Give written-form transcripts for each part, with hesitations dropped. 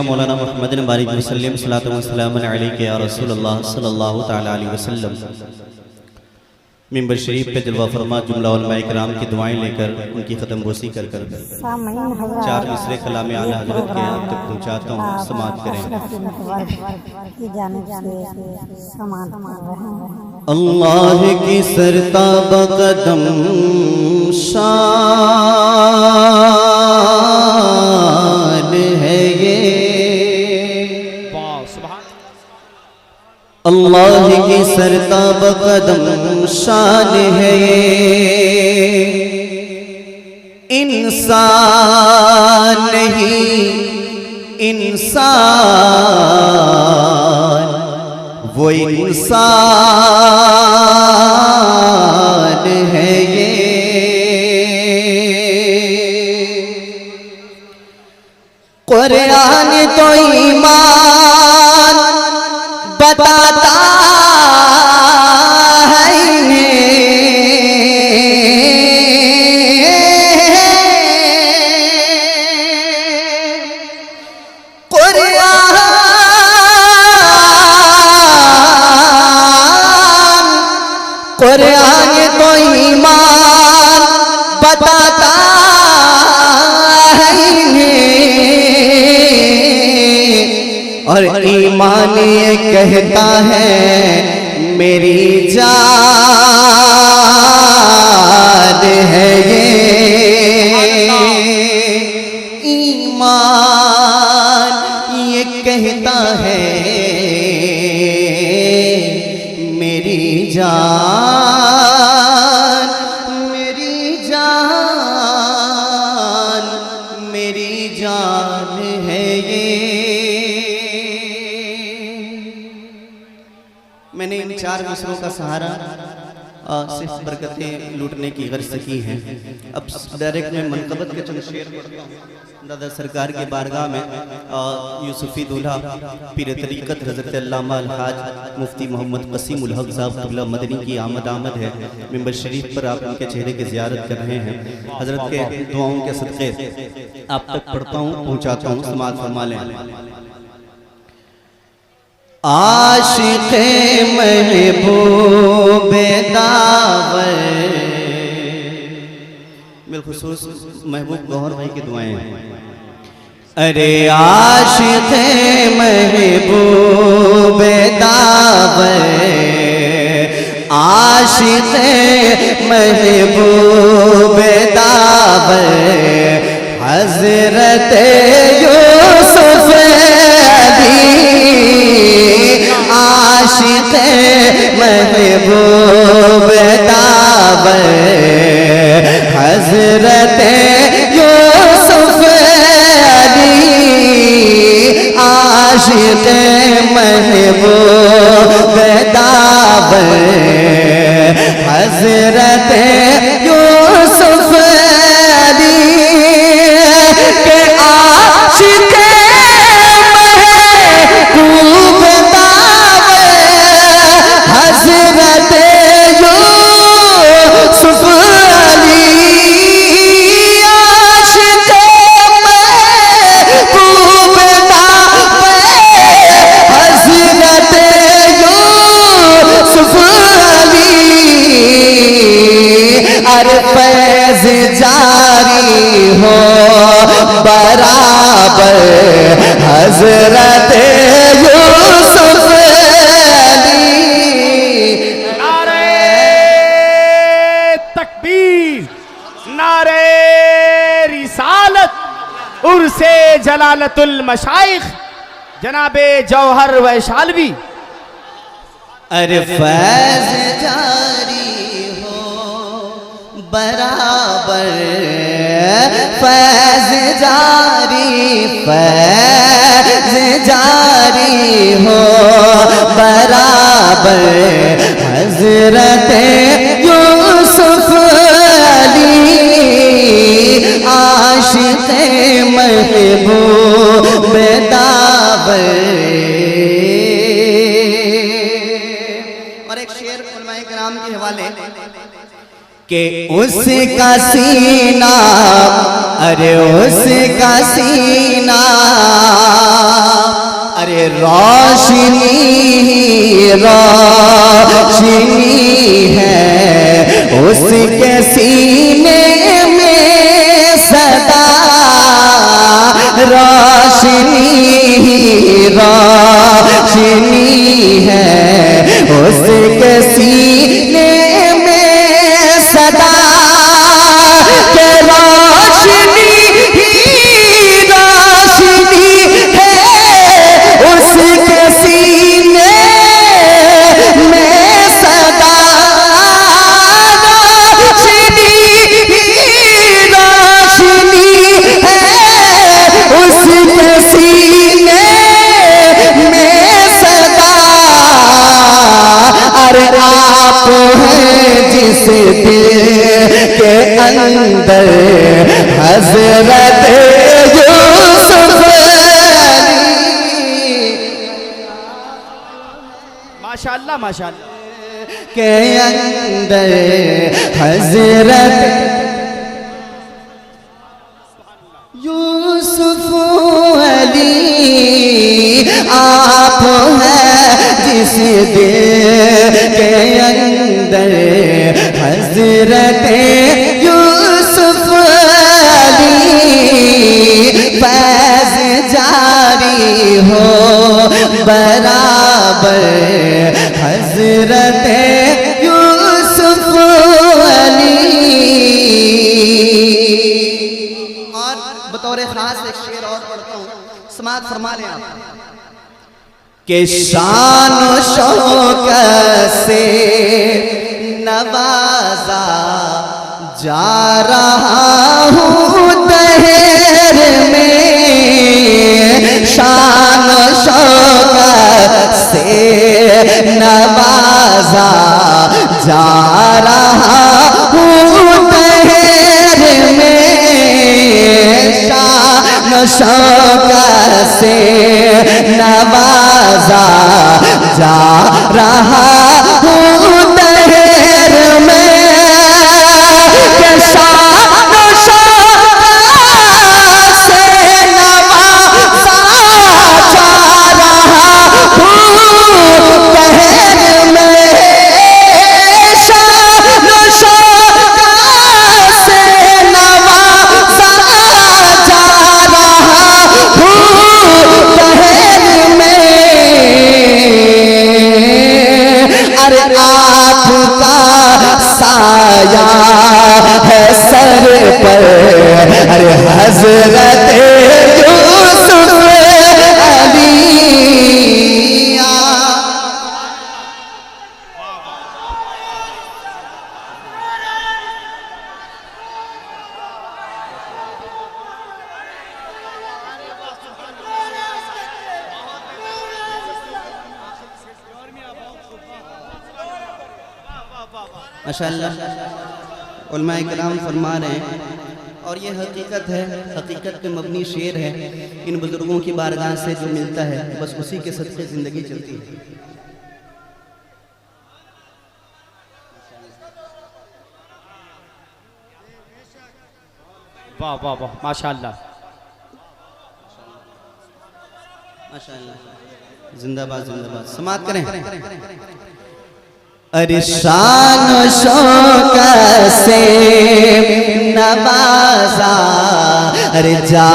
मौलाना मोहम्मद बारिक वसल्लम सल्लल्लाहु अलैहि या रसूलुल्लाह सल्लल्लाहु तआला अलैहि वसल्लम मिंबर शरीफ पे जलवा फरमा जुमला उलमा इकराम की दुआएं लेकर उनकी ख़त्म गोशी कर कर 4 मिसरे कलाम आला हज़रत के आप तक पहुँचाता हूँ। समाअत करें। अल्लाह की सरताब कदम शान है ये, अल्लाह की सरताब कदम शान है ये, इंसान नहीं इंसान, वो इंसान है ये। कुरान तो ईमान बताता है कुरान तो ईमान बताता है और ईमान ये कहता है मेरी जान है ये। ईमान ये कहता है मेरी जान, मेरी जान, मेरी जान है ये। मैंने इन 4 मिसरों का सहारा सिर्फ बरकतें लूटने की गर्ज से की हैं। अब डायरेक्ट में मनकबत के चंद शेर पढ़ता हूँ। दादा सरकार के बारगाह में यूसुफी दूल्हा पीर तरीक़त हज़रत अल्लामा अलहाज मुफ्ती मोहम्मद क़सीम उल हक़ साहब क़िबला मदनी की आमद है। मिंबर शरीफ पर आप उनके चेहरे की ज़ियारत कर रहे हैं। हज़रत के दुआओं के सदक़े आप तक पढ़ता हूँ, पहुँचाता हूँ। समाअत फरमा लें। आशिक़े महबूबे दावर, बिलखुसूस महबूब गौहर भाई की दुआएं हैं। अरे आशिक़े महबूबे दावर, आशिक़े महबूबे दावर, हज़रत यूसुफ़ आशिक़े महबूब दावर, हज़रत यूसुफ़ अली, आशिक़े महबूब दावर, हज़रत यूसुफ़ अली के आशिक़े महबूब हज़रत यूसुफ़ अली, आशिक़े महबूब दावर, हज़रत यूसुफ़ अली। अरे फैज़ जारी हो बराबर, हज़रत यूसुफ़ नारे रिसालत उर्से जलालतुल मशाइख जनाबे जौहर वैशालवी। अरे फैज़ जारी हो बराबर, फैज़ जारी, फैज़ जारी हो बराबर, हज़रत यूसुफ़ आशिक़े महबूब दावर। और एक शेर उलमाए किराम के हवाले कि उसका सीना, अरे उसका सीना रोशनी रोशनी है उसके सीने में सदा, रोशनी रोशनी है उसके सीने में सदा, के रोशनी रोशनी है उसके सीने में सदा, रोशनी रोशनी है उसके सीने में सदा। अरे आप हैं जिस दिल के अंदर हजरत यूसुफ माशाअल्लाह माशाअल्लाह के अंदर हजरत यूसुफ अली, आप हैं जिस दिल के अंदर हजरत यूसुफ अली, फैज़ जारी हो बराबर हजरत यूसुफ अली। और बतौर खास एक शेर और पढ़ता हूँ, समाअत फरमा लें आप। कि शान शौकत से नवाजा जा रहा हूँ दहर में, शान शौकत से नवाजा जा रहा हूँ दहर में, शान शौकत से नवाजा जा रहा हूँ दहर में, के शान शौकत से नवाजा जा रहा हूँ दहर में, शान शौकत से नवाजा जा रहा हूँ दहर में। अरे आपका साया है सर पर, अरे हजरत यूसुफ अली। माशाअल्लाह उलमा इकराम फरमा रहे हैं, और ये हकीकत है, हकीकत पे मबनी शेर है। इन बुजुर्गों की बारगाह से जो मिलता है बस उसी के सदक़े ज़िंदगी चलती है। वाह वाह वाह माशाअल्लाह माशाअल्लाह, जिंदाबाद जिंदाबाद, समाअत करें। अरे शान शौकत से नवाजा अरे जा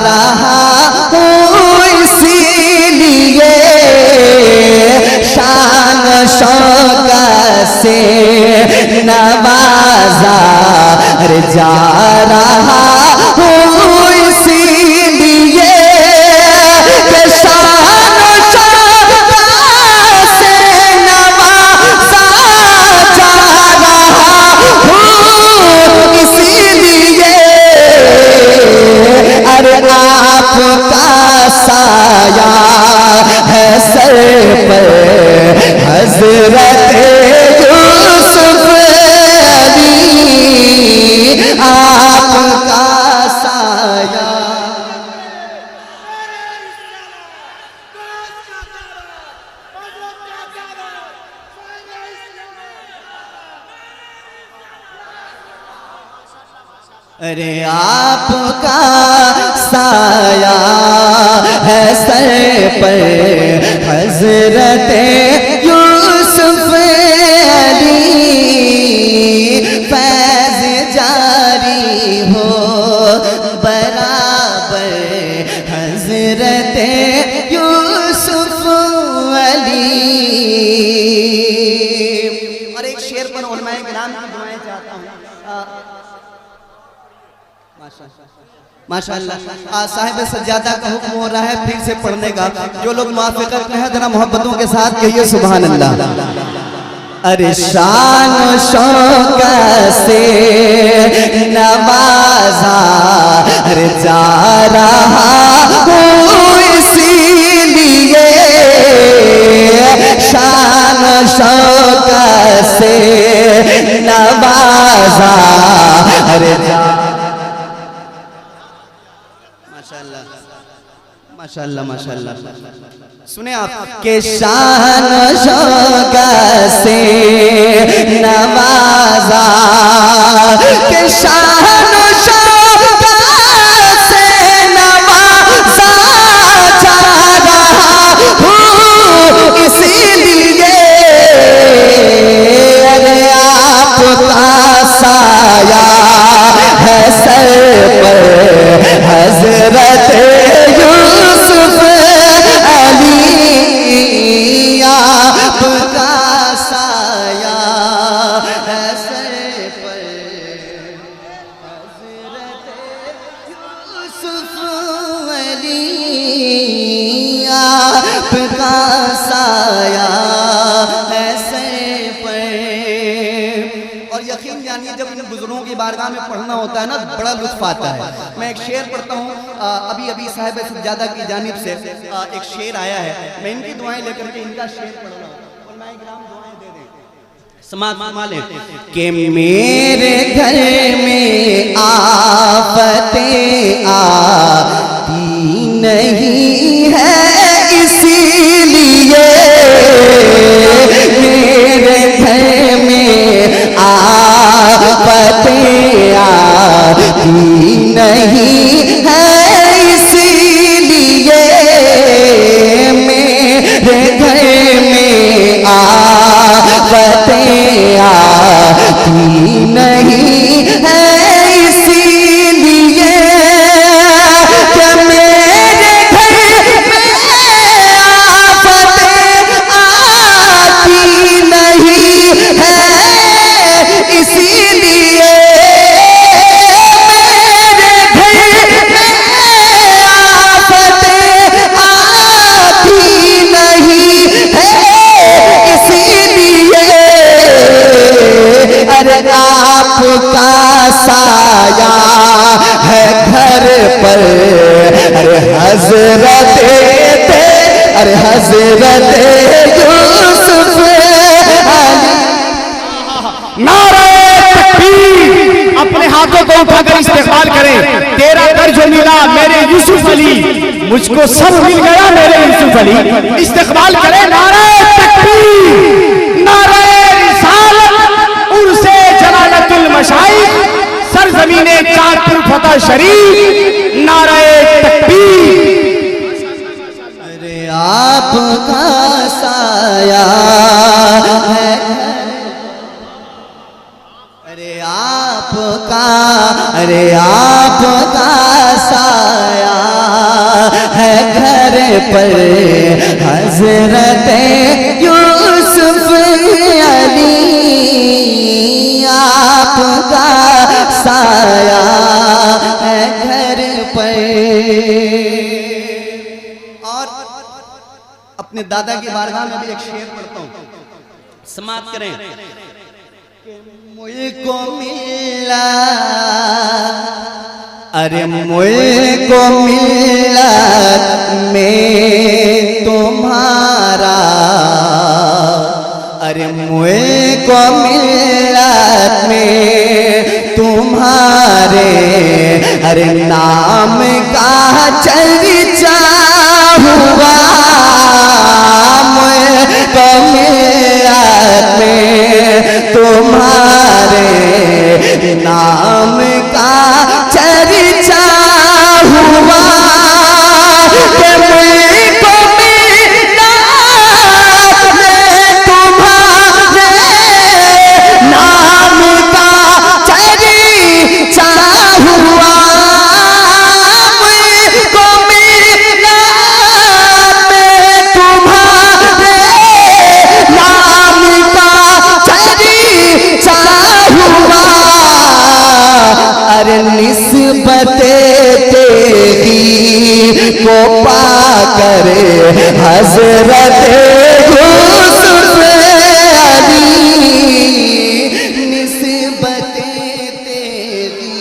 रहा हूँ इसीलिए, शान शौकत से नवाजा अरे जा रहा हूँ इसीलिए, आपका साया है सर पर हजरत यूसुफ अली, आपका साया। अरे आपका साया है सर पर हजरत यूसुफ अली फैज जारी हो बराबर हजरत यूसुफ अली। और एक शेर पर उलमाए किराम की दुआएं चाहता हूँ। माशाअल्लाह साहिब सज्जादा का हुक्म हो रहा है फिर से पढ़ने का। जो लोग मुआफ़िक़त में है जरा मोहब्बतों के साथ कहिए सुभान अल्लाह। अरे शान शौकत से नवाजा अरे जा रहा हूँ इसीलिए शान शौकत से नवाजा अरे माशाअल्लाह माशाअल्लाह। सुने आप के शान शौकत से नवाजा के शान शौकत से नवाजा जा रहा हूँ इसीलिए अरे आपका साया है सर पर हजरत यूसुफ अली आपका साया है सर पर हजरत यूसुफ अली आपका साया है सर पर। और यकीन जानिए जब इन बुजुर्गों की बारगाह में पढ़ना होता है ना बड़ा लुत्फ आता है। मैं एक शेर पढ़ता हूँ अभी अभी साहिब सज्जादा की जानिब से एक शेर आया है। मैं इनकी दुआएं लेकर के इनका शेर पढ़ रहा हूँ और मैं ग्राम दुआएं दे दें समाज माले कि मेरे घर में आफतें आती नहीं है इसीलिए मेरे घर में आफतें आती नहीं है इसीलिए मेरे घर में आफतें आती नहीं है इसीलिए कि मेरे घर में आफतें आती नहीं है इसीलिए आपका साया है घर पर अरे हजरत अरे हजरत यूसुफ अली। नारे तकबीर। अपने हाथों को उठाकर इस्तेमाल करें। तेरा घर जो मिला मेरे यूसुफ अली मुझको सब मिल गया मेरे यूसुफ अली। इस्तेमाल करें। नारे तकबीर नारे सरज़मीने चाँदपुर फतेह शरीफ नारे तकबीर। अरे आपका साया है अरे आपका साया है घर पर हजरत यूसुफ अली आपका साया है घर पर। और अपने दादा की बारगाह में भी एक शेर पढ़ता हूँ समाप्त करें। मुझको मिला अरे मुझको मिला में तुम्हारा अरे मुझको मिला में तुम्हारे अरे नाम का चर्चा हुआ मुझको मिला में तुम्हारे नाम का चर्चा हुआ कि मुझको रे हजरत यूसुफ अली निस्बतें तेरी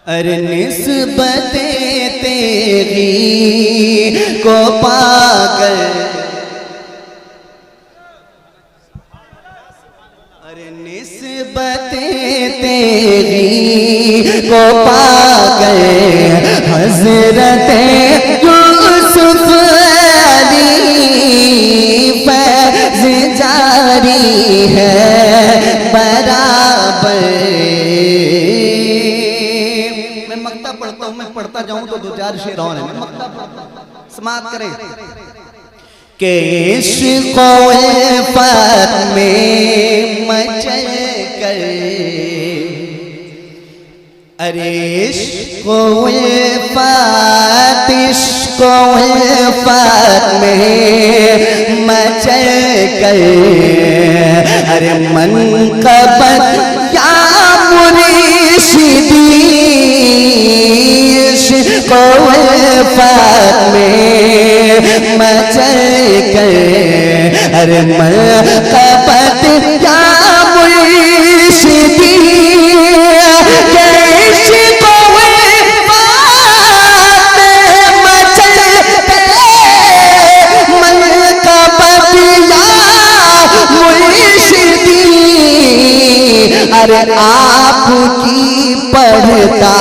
अरे निस्बतें तेरी को पाकर अरे निस्बतें तेरी को पाकर हजरत यूसुफ अली फैज़ जारी है बराबर। मैं मक्ता पढ़ता हूँ, मैं पढ़ता जाऊं तो दो चार शेर और हैं, मैं मक्ता पढ़ता हूं, समाप्त करें के इश्क़ उल्फ़त में मचल कर अरे इश्क़ उल्फ़त में मचल कर अरे मनक़बत क्या मुर्शिदी इश्क़ उल्फ़त में मचल कर अरे मनक़बत क्या मुर्शिदी इश्क़ उल्फ़त में मचल कर मनक़बत या मुर्शिदी अरे आपकी पढ़ता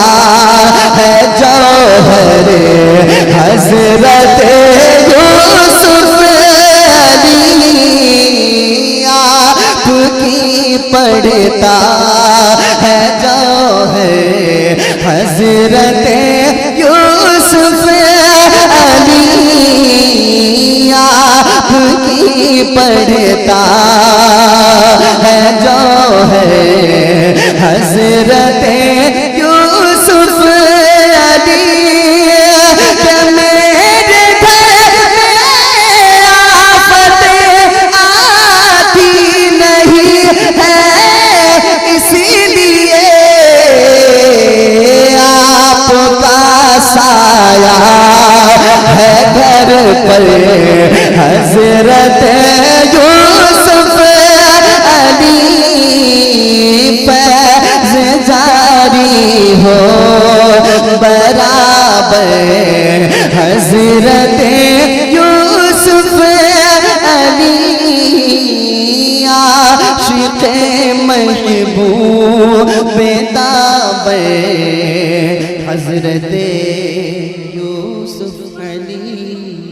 है जौहर हजरत यूसुफ अली आपकी पढ़ता है जौहर हजरत यूसुफ अली आपकी पढ़ता है जौहर हजरत यूसुफ अली मेरे घर में आफतें आती नहीं है इसीलिए आपका साया है घर पर हजरत यूसुफ अली फैज़ जारी हो बराबर हजरत यूसुफ अली आशिक़ महबूब ताबर हजरत यूसुफ अली।